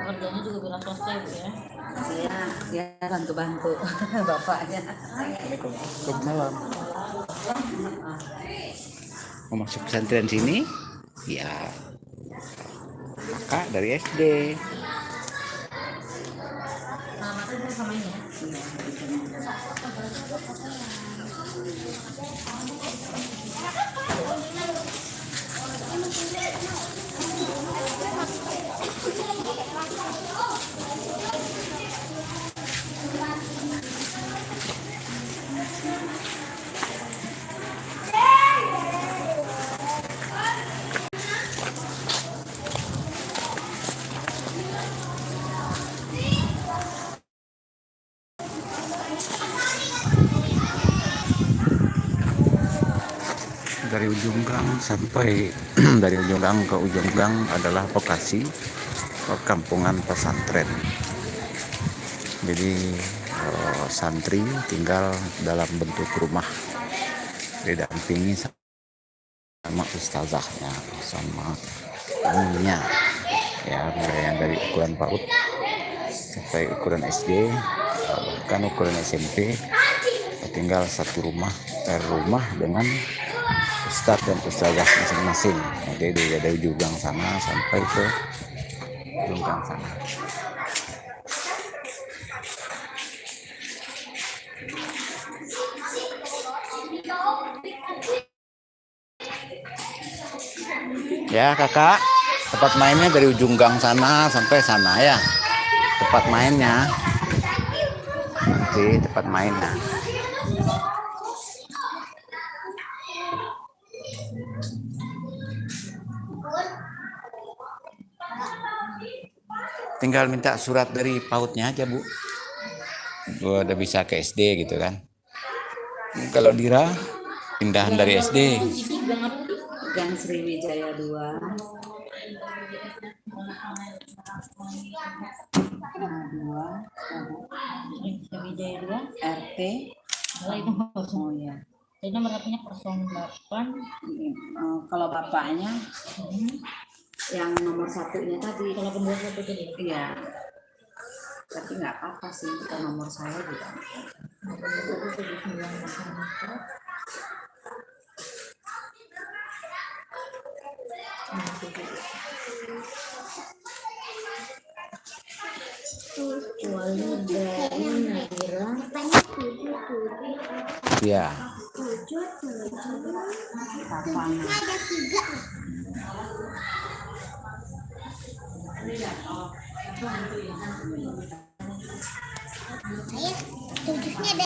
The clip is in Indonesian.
Kerjanya juga wira swasta ya, Bu ya? Saya ya bantu-bantu bapaknya. Waalaikumsalam. Mau masuk pesantren sini? Ya. Kakak dari SD. Alamatnya bisa samain ya? Dari ujung gang sampai dari ujung gang ke ujung gang adalah lokasi perkampungan pesantren. Jadi santri tinggal dalam bentuk rumah, didampingi sama ustazahnya, sama ininya, ya, mulai yang dari ukuran PAUD sampai ukuran SD, bahkan ukuran SMP, tinggal satu rumah dengan ustadz dan ustazah masing-masing. Jadi dari ujung gang sana sampai ke ujung gang sana. Ya kakak, tempat mainnya dari ujung gang sana sampai sana ya. Tempat mainnya, nanti tempat mainnya. Tinggal minta surat dari PAUD-nya aja, Bu. Udah bisa ke SD gitu kan. Kalau Dira pindahan dari SD. Gang Sriwijaya 2. Sriwijaya 2 RT. Oh ya. Jadi nomor HP-nya 08. Kalau bapaknya yang nomor satunya tadi. Kalau kedua satu jadi. Iya. Tapi nggak apa-apa sih, kita nomor saya juga. Kecuali dari Nadira. Ya. Tujuhnya